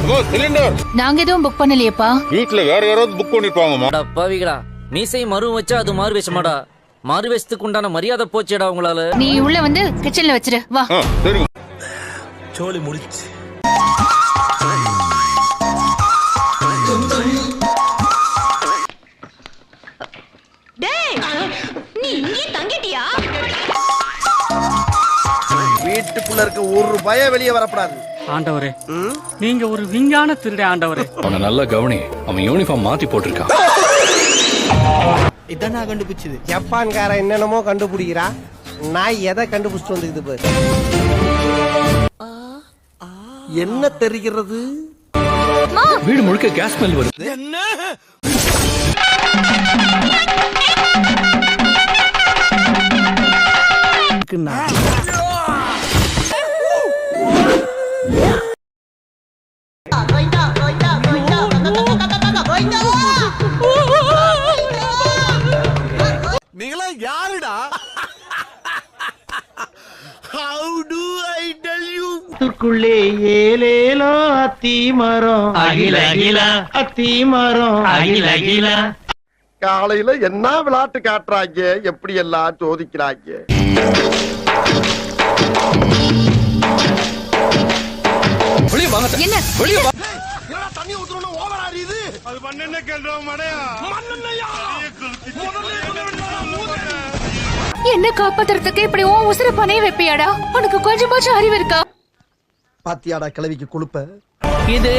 Cylinder நாங்க எதுவும் book பண்ணலையேப்பா. வீட்ல வேற யாராவது புக் பண்ணிருப்பாங்கம்மா. பாவிகளா, மீசை மறு வச்சா அது மாறு வேஷமாடா. மாறு வேஷத்துக்கு உண்டான மரியாதை போச்சேடா உங்களால. நீ உள்ள வந்து கிச்சன்ல வச்சிரு வா. சரிங்க. சோலி முடிச்சு. டேய், நீ இங்கே தங்கிட்டியா? வீட்டுக்குள்ள இருக்க ஒரு பய வெளியே வரப்படாது. ஆண்டவரே, நீங்க ஒரு விஞ்ஞான திருட ஆண்டவரே. அவனை நல்லா கவனி, அவன் யூனிஃபார்ம் மாத்தி போட்டிருக்கான். இதான் நான் கண்டுபிடிச்சது. ஜப்பான்கார என்னென்னமோ கண்டுபிடிக்கிறா, நான் எதை கண்டுபிடிச்சிட்டு வந்துக்குது பாரு. என்ன தெரிகிறது? வீடு முழுக்க கேஸ் ஸ்மெல் வருது. என்ன நீங்களா யாருடா? How do I tell you? க்குள்ளே ஏலேலோ அத்தி மரம் அகில அகில அத்தி மரம் அகில அகில. காலையில என்ன விளையாட்டு காட்டுறாங்க, எப்படி எல்லாம் சோதிக்கிறாங்க. வெளியே வாங்க. என்ன வெளியே வா. என்னடா தண்ணி ஊத்துறோம்னா ஓவர் ஆறியுது. அது மண்ணெண்ண கேள்றோம் மடையா. மண்ணெண்ணயா? என்ன காப்பாத்துறதுக்கு இப்படி உன் உசுர பணைய வைப்பியாடா? உனக்கு கொஞ்சமாச்சும் அறிவு இருக்கா? பாத்தியாடா கிளவிக்கு கொழுப்ப. இது